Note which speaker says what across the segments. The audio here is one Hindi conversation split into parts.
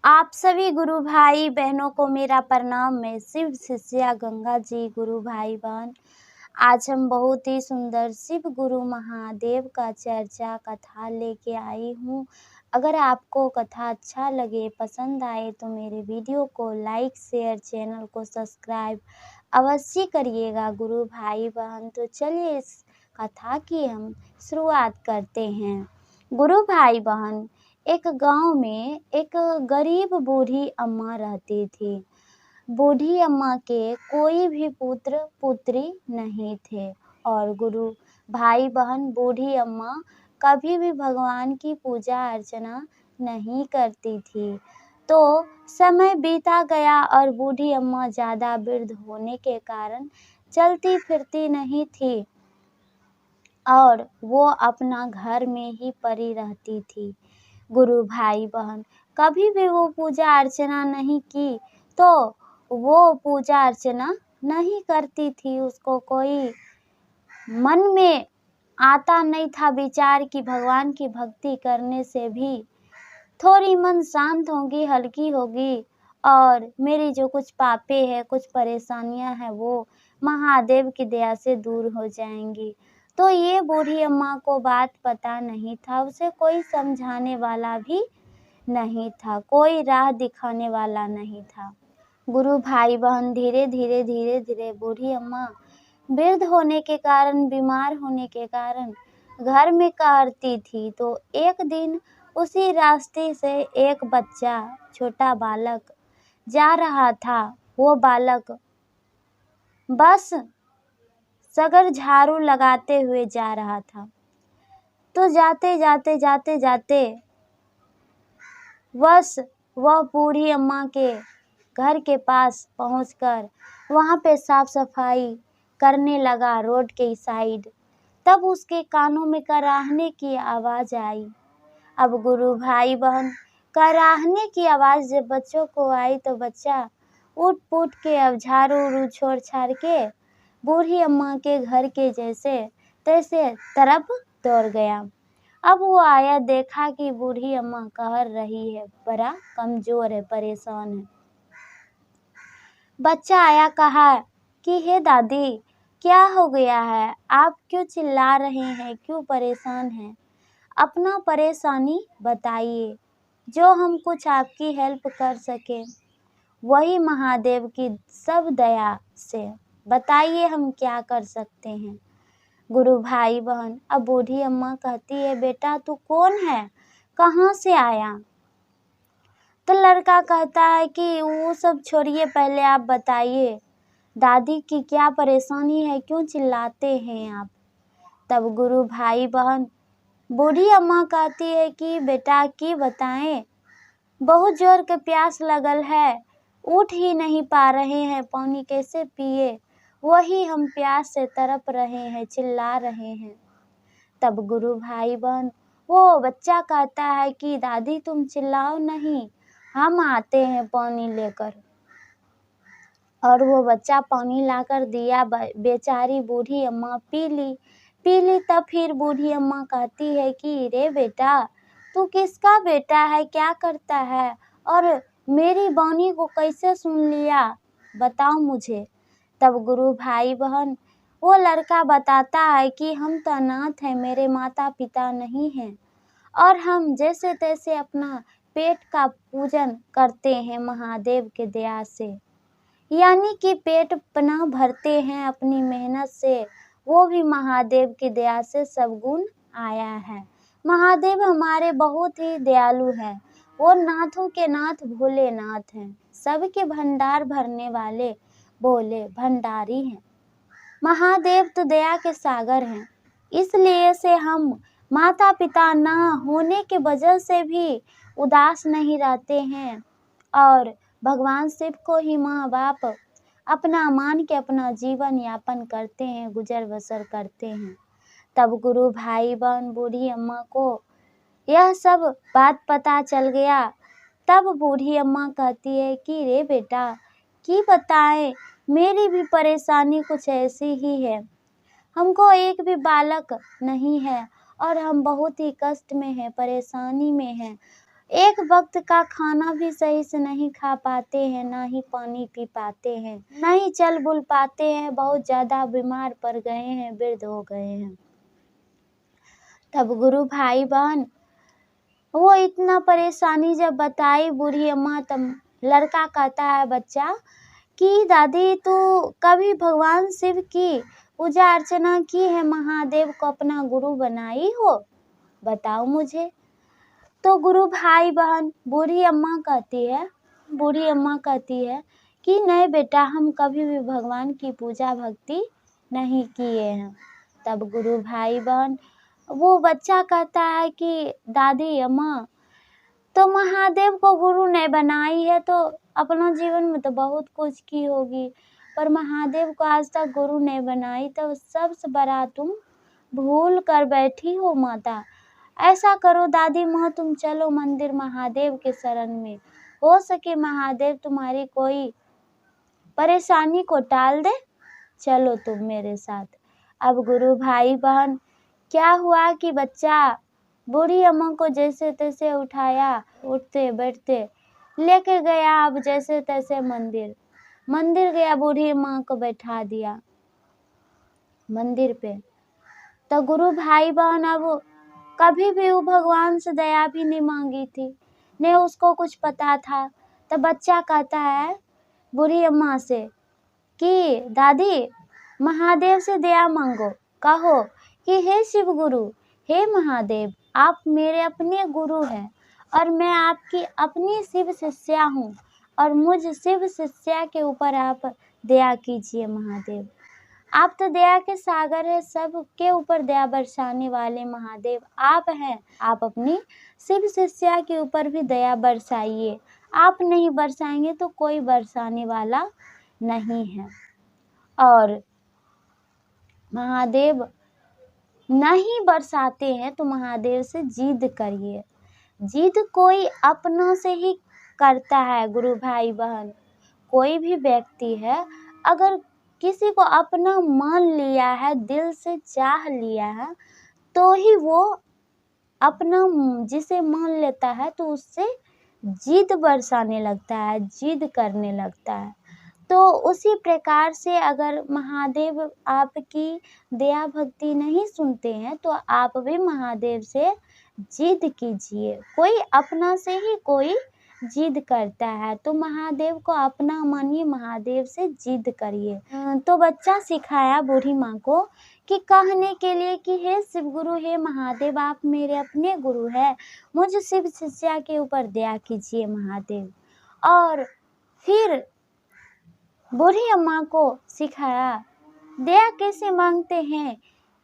Speaker 1: आप सभी गुरु भाई बहनों को मेरा प्रणाम। मैं शिव शिष्या गंगा जी। गुरु भाई बहन, आज हम बहुत ही सुंदर शिव गुरु महादेव का चर्चा कथा लेके आई हूँ। अगर आपको कथा अच्छा लगे, पसंद आए तो मेरे वीडियो को लाइक शेयर, चैनल को सब्सक्राइब अवश्य करिएगा गुरु भाई बहन। तो चलिए इस कथा की हम शुरुआत करते हैं। गुरु भाई बहन, एक गांव में एक गरीब बूढ़ी अम्मा रहती थी। बूढ़ी अम्मा के कोई भी पुत्र पुत्री नहीं थे और गुरु भाई बहन, बूढ़ी अम्मा कभी भी भगवान की पूजा अर्चना नहीं करती थी। तो समय बीता गया और बूढ़ी अम्मा ज़्यादा वृद्ध होने के कारण चलती फिरती नहीं थी और वो अपना घर में ही पड़ी रहती थी। गुरु भाई बहन, कभी भी वो पूजा अर्चना नहीं की तो वो पूजा अर्चना नहीं करती थी। उसको कोई मन में आता नहीं था विचार कि भगवान की भक्ति करने से भी थोड़ी मन शांत होगी, हल्की होगी और मेरी जो कुछ पापे है, कुछ परेशानियां हैं वो महादेव की दया से दूर हो जाएंगी। तो ये बूढ़ी अम्मा को बात पता नहीं था, उसे कोई समझाने वाला भी नहीं था, कोई राह दिखाने वाला नहीं था। गुरु भाई बहन, धीरे धीरे बूढ़ी अम्मा वृद्ध होने के कारण, बीमार होने के कारण घर में कहरती थी। तो एक दिन उसी रास्ते से एक बच्चा, छोटा बालक जा रहा था। वो बालक बस सगर झाड़ू लगाते हुए जा रहा था। तो जाते जाते बस वह बूढ़ी अम्मा के घर के पास पहुंचकर वहां पे साफ सफाई करने लगा रोड के साइड। तब उसके कानों में कराहने की आवाज आई। अब गुरु भाई बहन, कराहने की आवाज जब बच्चों को आई तो बच्चा उठ पुट के अब झाड़ू उड़ू छोड़ छाड़ के बूढ़ी अम्मा के घर के जैसे तैसे तरफ दौड़ गया। अब वो आया, देखा कि बूढ़ी अम्मा कहर रही है, बड़ा कमजोर है, परेशान है। बच्चा आया, कहा कि हे दादी, क्या हो गया है? आप क्यों चिल्ला रहे हैं, क्यों परेशान हैं? अपना परेशानी बताइए, जो हम कुछ आपकी हेल्प कर सके वही महादेव की सब दया से बताइए, हम क्या कर सकते हैं। गुरु भाई बहन, अब बूढ़ी अम्मा कहती है, बेटा तू कौन है, कहाँ से आया? तो लड़का कहता है कि वो सब छोड़िए, पहले आप बताइए दादी की क्या परेशानी है, क्यों चिल्लाते हैं आप? तब गुरु भाई बहन, बूढ़ी अम्मा कहती है कि बेटा की बताएं, बहुत जोर के प्यास लगल है, उठ ही नहीं पा रहे हैं, पानी कैसे पिए, वही हम प्यास से तड़प रहे हैं, चिल्ला रहे हैं। तब गुरु भाई बहन, वो बच्चा कहता है कि दादी तुम चिल्लाओ नहीं, हम आते हैं पानी लेकर। और वो बच्चा पानी लाकर दिया, बेचारी बूढ़ी अम्मा पी ली। तब फिर बूढ़ी अम्मा कहती है कि रे बेटा, तू किसका बेटा है, क्या करता है और मेरी वाणी को कैसे सुन लिया, बताओ मुझे। तब गुरु भाई बहन, वो लड़का बताता है कि हम तो अनाथ हैं, मेरे माता पिता नहीं हैं और हम जैसे तैसे अपना पेट का पूजन करते हैं महादेव के दया से, यानी कि पेट अपना भरते हैं अपनी मेहनत से, वो भी महादेव की दया से सब गुण आया है। महादेव हमारे बहुत ही दयालु हैं, वो नाथों के नाथ भोलेनाथ हैं, सबके भंडार भरने वाले भोले भंडारी हैं। महादेव तो दया के सागर हैं, इसलिए से हम माता पिता ना होने के वजह से भी उदास नहीं रहते हैं और भगवान शिव को ही माँ बाप अपना मान के अपना जीवन यापन करते हैं, गुजर बसर करते हैं। तब गुरु भाई बहन, बूढ़ी अम्मा को यह सब बात पता चल गया। तब बूढ़ी अम्मा कहती है कि रे बेटा, की बताएं, मेरी भी परेशानी कुछ ऐसी ही है, हमको एक भी बालक नहीं है और हम बहुत ही कष्ट में हैं, परेशानी में हैं। एक वक्त का खाना भी सही से नहीं खा पाते हैं, ना ही पानी पी पाते हैं, नहीं चल बुल पाते हैं, बहुत ज़्यादा बीमार पड़ गए हैं, वृद्ध हो गए हैं। तब गुरु भाई बहन वो इतना परेशानी जब बताई बूढ़ी अम्मा, तब लड़का कहता है बच्चा कि दादी तू कभी भगवान शिव की पूजा अर्चना की है, महादेव को अपना गुरु बनाई हो, बताओ मुझे। तो गुरु भाई बहन बूढ़ी अम्मा कहती है कि नहीं बेटा, हम कभी भी भगवान की पूजा भक्ति नहीं किए हैं। तब गुरु भाई बहन वो बच्चा कहता है कि दादी अम्मा तो महादेव को गुरु नहीं बनाई है तो अपना जीवन में तो बहुत कुछ की होगी, पर महादेव को आज तक गुरु नहीं बनाई, तो सबसे बड़ा तुम भूल कर बैठी हो माता। ऐसा करो दादी माँ, तुम चलो मंदिर महादेव के शरण में, हो सके महादेव तुम्हारी कोई परेशानी को टाल दे, चलो तुम मेरे साथ। अब गुरु भाई बहन क्या हुआ कि बच्चा बूढ़ी अम्मा को जैसे तैसे उठाया, उठते बैठते लेके गया, अब जैसे तैसे मंदिर गया, बूढ़ी अम्मा को बैठा दिया मंदिर पे। तो गुरु भाई बहन अब कभी भी वो भगवान से दया भी नहीं मांगी थी, नहीं उसको कुछ पता था। तो बच्चा कहता है बूढ़ी अम्मा से कि दादी महादेव से दया मांगो, कहो कि हे शिव गुरु, हे महादेव, आप मेरे अपने गुरु हैं और मैं आपकी अपनी शिव शिष्या हूँ, और मुझ शिव शिष्या के ऊपर आप दया कीजिए महादेव। आप तो दया के सागर है, सबके ऊपर दया बरसाने वाले महादेव आप हैं। आप अपनी शिव शिष्या के ऊपर भी दया बरसाइए, आप नहीं बरसाएंगे तो कोई बरसाने वाला नहीं है। और महादेव नहीं बरसाते हैं तो महादेव से जिद करिए, जिद कोई अपनों से ही करता है गुरु भाई बहन। कोई भी व्यक्ति है अगर किसी को अपना मान लिया है, दिल से चाह लिया है, तो ही वो अपना जिसे मान लेता है तो उससे जिद बरसाने लगता है, जिद करने लगता है। तो उसी प्रकार से अगर महादेव आपकी दया भक्ति नहीं सुनते हैं तो आप भी महादेव से जिद कीजिए। कोई अपना से ही कोई जिद करता है तो महादेव को अपना मानिए, महादेव से जिद करिए। तो बच्चा सिखाया बूढ़ी माँ को कि कहने के लिए कि हे शिव गुरु, हे महादेव, आप मेरे अपने गुरु हैं, मुझ शिव शिष्या के ऊपर दया कीजिए महादेव। और फिर बूढ़ी अम्मा को सिखाया दया कैसे मांगते हैं,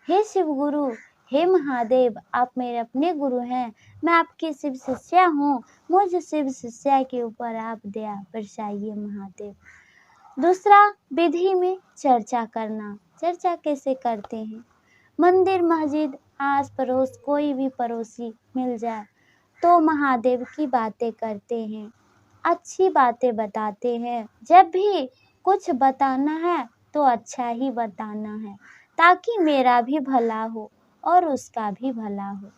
Speaker 1: हे शिव गुरु, हे महादेव, आप मेरे अपने गुरु हैं, मैं आपकी शिव शिष्या हूँ, मुझ शिव शिष्या के ऊपर आप दया बरसाइए महादेव। दूसरा विधि में चर्चा करना। चर्चा कैसे करते हैं, मंदिर मस्जिद आस पड़ोस कोई भी पड़ोसी मिल जाए तो महादेव की बातें करते हैं, अच्छी बातें बताते हैं। जब भी कुछ बताना है तो अच्छा ही बताना है, ताकि मेरा भी भला हो और उसका भी भला हो।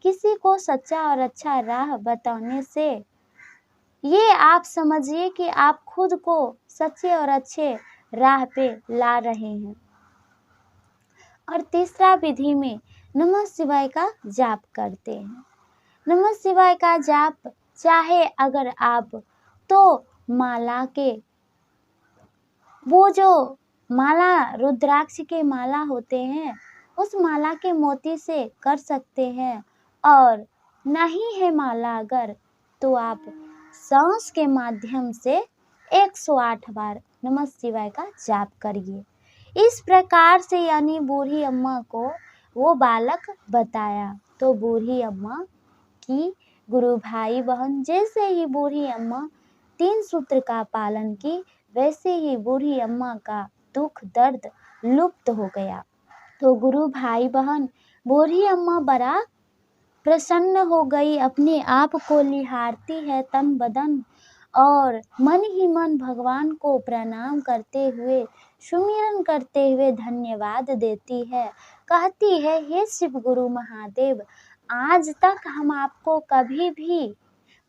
Speaker 1: किसी को सच्चा और अच्छा राह बताने से ये आप समझिए कि आप खुद को सच्चे और अच्छे राह पे ला रहे हैं। और तीसरा विधि में नमः शिवाय का जाप करते हैं। नमः शिवाय का जाप चाहे अगर आप तो माला के वो जो माला रुद्राक्ष के माला होते हैं उस माला के मोती से कर सकते हैं, और नहीं है माला अगर तो आप सांस के माध्यम से 108 बार नमः शिवाय का जाप करिए। इस प्रकार से यानी बूढ़ी अम्मा को वो बालक बताया। तो बूढ़ी अम्मा की गुरु भाई बहन जैसे ही बूढ़ी अम्मा 3 सूत्र का पालन की, वैसे ही बूढ़ी अम्मा का दुख दर्द लुप्त हो गया। तो गुरु भाई बहन बूढ़ी अम्मा बड़ा प्रसन्न हो गई, अपने आप को निहारती है तन बदन और मन ही मन भगवान को प्रणाम करते हुए, सुमिरन करते हुए धन्यवाद देती है। कहती है, हे शिव गुरु महादेव, आज तक हम आपको कभी भी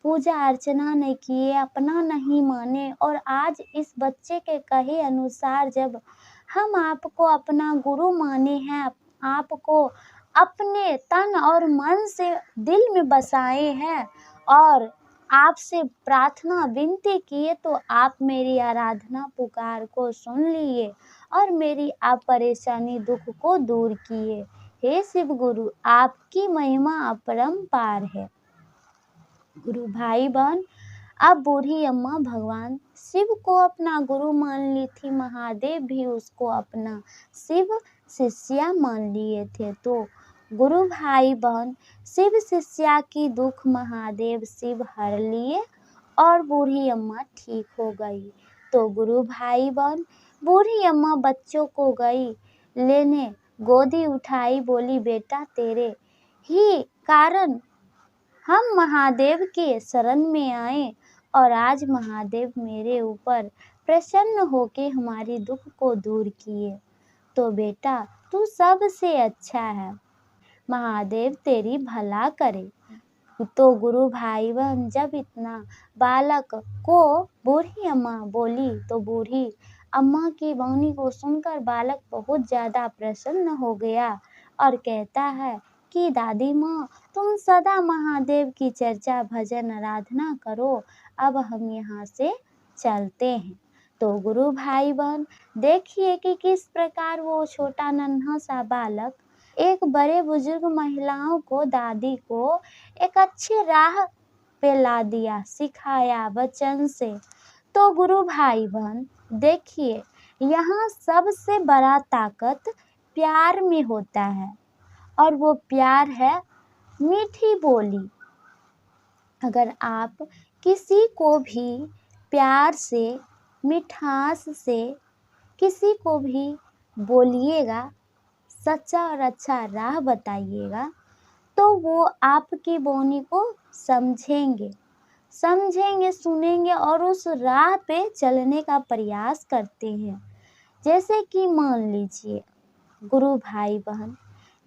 Speaker 1: पूजा अर्चना नहीं किए, अपना नहीं माने, और आज इस बच्चे के कहे अनुसार जब हम आपको अपना गुरु माने हैं, आपको अपने तन और मन से दिल में बसाए हैं और आपसे प्रार्थना विनती किए, तो आप मेरी आराधना पुकार को सुन लिए और मेरी आप परेशानी दुख को दूर किए। हे शिव गुरु, आपकी महिमा अपरंपार है। गुरु भाई बहन, अब बूढ़ी अम्मा भगवान शिव को अपना गुरु मान ली थी, महादेव भी उसको अपना शिव शिष्या मान लिए थे। तो गुरु भाई बहन, शिव शिष्या की दुख महादेव शिव हर लिए और बूढ़ी अम्मा ठीक हो गई। तो गुरु भाई बहन, बूढ़ी अम्मा बच्चों को गई लेने, गोदी उठाई, बोली बेटा तेरे ही कारण हम महादेव के शरण में आए और आज महादेव मेरे ऊपर प्रसन्न होके हमारी दुख को दूर किए। तो बेटा तू सबसे अच्छा है, महादेव तेरी भला करे। तो गुरु भाई बहन, जब इतना बालक को बूढ़ी अम्मा बोली तो बूढ़ी अम्मा की वाणी को सुनकर बालक बहुत ज़्यादा प्रसन्न हो गया और कहता है कि दादी माँ, तुम सदा महादेव की चर्चा भजन आराधना करो, अब हम यहाँ से चलते हैं। तो गुरु भाई बहन देखिए कि किस प्रकार वो छोटा नन्हा सा बालक एक बड़े बुजुर्ग महिलाओं को, दादी को एक अच्छी राह पे ला दिया, सिखाया वचन से। तो गुरु भाई बहन देखिए, यहाँ सबसे बड़ा ताकत प्यार में होता है और वो प्यार है मीठी बोली। अगर आप किसी को भी प्यार से, मिठास से किसी को भी बोलिएगा, सच्चा और अच्छा राह बताइएगा, तो वो आपकी बोली को समझेंगे, सुनेंगे और उस राह पे चलने का प्रयास करते हैं। जैसे कि मान लीजिए गुरु भाई बहन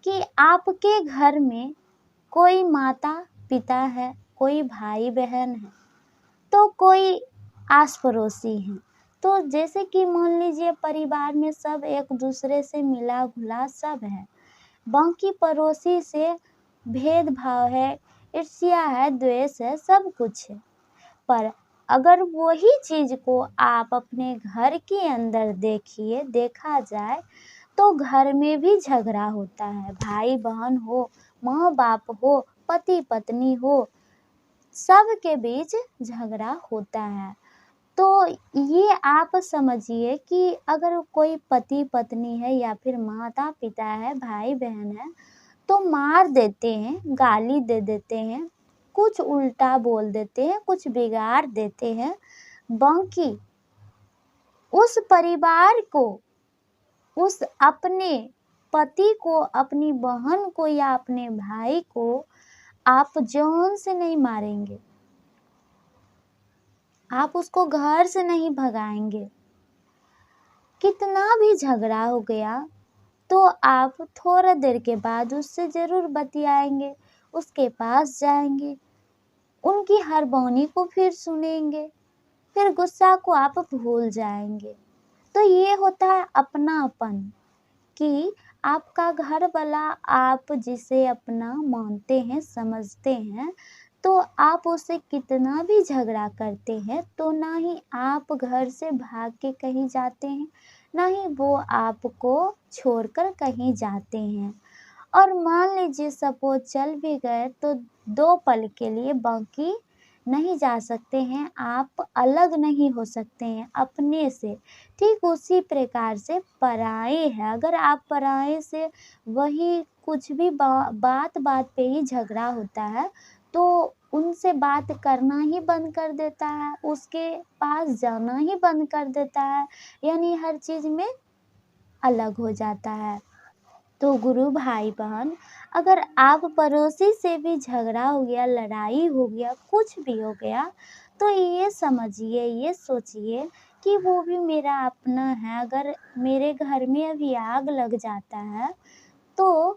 Speaker 1: कि आपके घर में कोई माता पिता है, कोई भाई बहन है, तो कोई आस पड़ोसी हैं। तो जैसे कि मान लीजिए परिवार में सब एक दूसरे से मिला घुला सब है, बाकी पड़ोसी से भेदभाव है, ईर्ष्या है, द्वेष है, सब कुछ है। पर अगर वही चीज को आप अपने घर के अंदर देखिए, देखा जाए तो घर में भी झगड़ा होता है, भाई बहन हो, माँ बाप हो, पति पत्नी हो, सबके बीच झगड़ा होता है। तो ये आप समझिए कि अगर कोई पति पत्नी है या फिर माता पिता है, भाई बहन है, तो मार देते हैं, गाली दे देते हैं, कुछ उल्टा बोल देते हैं, कुछ बिगाड़ देते हैं, बाकी उस परिवार को, उस अपने पति को, अपनी बहन को या अपने भाई को आप जान से नहीं मारेंगे, आप उसको घर से नहीं भगाएंगे। कितना भी झगड़ा हो गया तो आप थोड़ा देर के बाद उससे जरूर बतियाएंगे, उसके पास जाएंगे, उनकी हर वाणी को फिर सुनेंगे, फिर गुस्सा को आप भूल जाएंगे। तो ये होता है अपनापन, कि आपका घर वाला आप जिसे अपना मानते हैं, समझते हैं, तो आप उससे कितना भी झगड़ा करते हैं तो ना ही आप घर से भाग के कहीं जाते हैं, ना ही वो आपको छोड़कर कहीं जाते हैं। और मान लीजिए सपोज चल भी गए तो 2 पल के लिए, बाकी नहीं जा सकते हैं, आप अलग नहीं हो सकते हैं अपने से। ठीक उसी प्रकार से पराये है, अगर आप पराये से वही कुछ भी बात बात पे ही झगड़ा होता है तो उनसे बात करना ही बंद कर देता है, उसके पास जाना ही बंद कर देता है, यानी हर चीज में अलग हो जाता है। तो गुरु भाई बहन, अगर आप पड़ोसी से भी झगड़ा हो गया, लड़ाई हो गया, कुछ भी हो गया, तो ये समझिए, ये सोचिए कि वो भी मेरा अपना है। अगर मेरे घर में अभी आग लग जाता है तो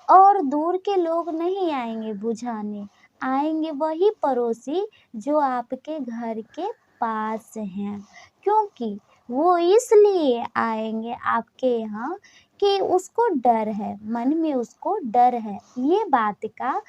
Speaker 1: और दूर के लोग नहीं आएंगे बुझाने, आएंगे वही पड़ोसी जो आपके घर के पास हैं, क्योंकि वो इसलिए आएंगे आपके यहाँ कि उसको डर है, मन में उसको डर है ये बात का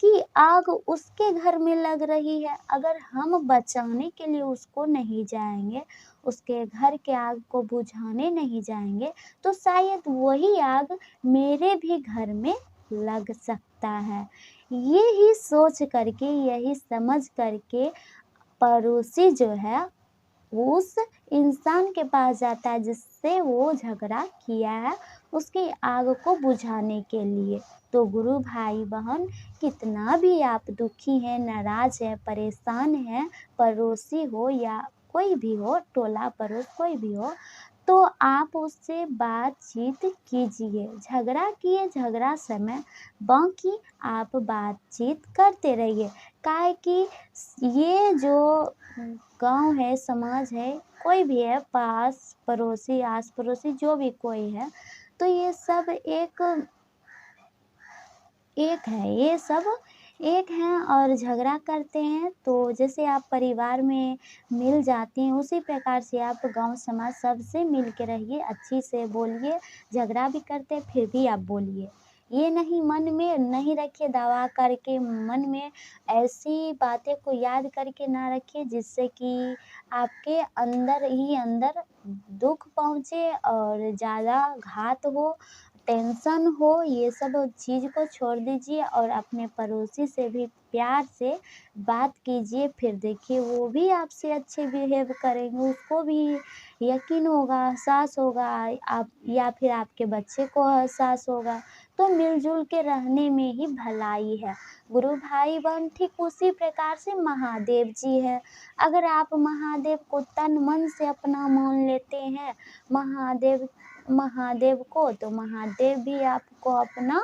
Speaker 1: कि आग उसके घर में लग रही है। अगर हम बचाने के लिए उसको नहीं जाएंगे, उसके घर के आग को बुझाने नहीं जाएंगे, तो शायद वही आग मेरे भी घर में लग सकता है। ये ही सोच करके, यही समझ करके पड़ोसी जो है उस इंसान के पास जाता है जिससे वो झगड़ा किया है, उसकी आग को बुझाने के लिए। तो गुरु भाई बहन, कितना भी आप दुखी हैं, नाराज हैं, परेशान हैं, पड़ोसी हो या कोई भी हो, टोला पड़ोस कोई भी हो, तो आप उससे बातचीत कीजिए, झगड़ा किए झगड़ा समय, बाकी आप बातचीत करते रहिए। काहे कि ये जो गांव है, समाज है, कोई भी है, पास पड़ोसी, आस पड़ोसी, जो भी कोई है, तो ये सब एक एक है, ये सब एक हैं और झगड़ा करते हैं। तो जैसे आप परिवार में मिल जाती हैं, उसी प्रकार से आप गांव समाज सबसे मिल के रहिए, अच्छी से बोलिए। झगड़ा भी करते हैं फिर भी आप बोलिए, ये नहीं मन में नहीं रखिए दबा करके, मन में ऐसी बातें को याद करके ना रखिए जिससे कि आपके अंदर ही अंदर दुख पहुँचे और ज़्यादा घात हो, टेंशन हो। ये सब चीज़ को छोड़ दीजिए और अपने पड़ोसी से भी प्यार से बात कीजिए, फिर देखिए वो भी आपसे अच्छे बिहेव करेंगे, उसको भी यकीन होगा, एहसास होगा, आप या फिर आपके बच्चे को एहसास होगा। तो मिलजुल के रहने में ही भलाई है। गुरु भाई बहन, ठीक उसी प्रकार से महादेव जी है। अगर आप महादेव को तन मन से अपना मान लेते हैं, महादेव महादेव को, तो महादेव भी आपको अपना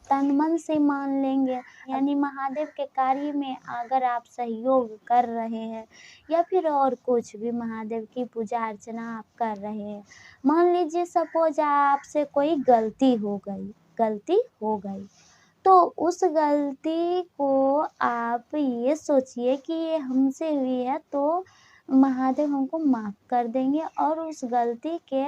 Speaker 1: तन मन से मान लेंगे। यानी महादेव के कार्य में अगर आप सहयोग कर रहे हैं या फिर और कुछ भी महादेव की पूजा अर्चना आप कर रहे हैं, मान लीजिए सपोज आपसे कोई गलती हो गई, तो उस गलती को आप ये सोचिए कि ये हमसे हुई है, तो महादेव हमको माफ़ कर देंगे और उस गलती के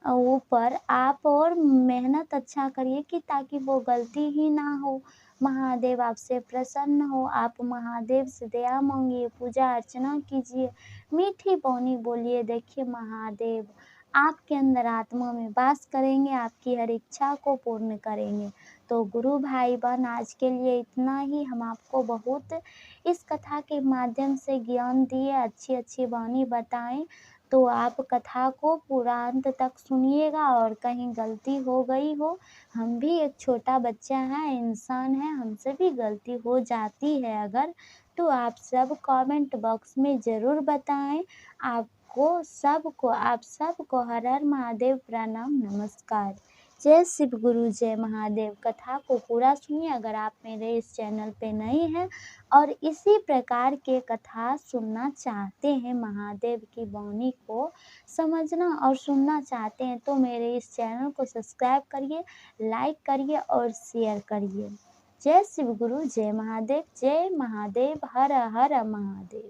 Speaker 1: ऊपर आप और मेहनत अच्छा करिए कि ताकि वो गलती ही ना हो। महादेव आपसे प्रसन्न हो, आप महादेव से दया मांगिए, पूजा अर्चना कीजिए, मीठी बोली बोलिए। देखिए महादेव आपके अंदर आत्मा में वास करेंगे, आपकी हर इच्छा को पूर्ण करेंगे। तो गुरु भाई बहन, आज के लिए इतना ही। हम आपको बहुत इस कथा के माध्यम से ज्ञान दिए, अच्छी अच्छी वाणी बताएं, तो आप कथा को पूरा अंत तक सुनिएगा। और कहीं गलती हो गई हो, हम भी एक छोटा बच्चा है, इंसान है, हमसे भी गलती हो जाती है अगर, तो आप सब कमेंट बॉक्स में ज़रूर बताएं। आप सबको हर हर महादेव, प्रणाम, नमस्कार। जय शिव गुरु, जय महादेव। कथा को पूरा सुनिए अगर आप मेरे इस चैनल पे नए हैं और इसी प्रकार के कथा सुनना चाहते हैं, महादेव की वाणी को समझना और सुनना चाहते हैं, तो मेरे इस चैनल को सब्सक्राइब करिए, लाइक करिए और शेयर करिए। जय शिव गुरु, जय महादेव, हर हर महादेव।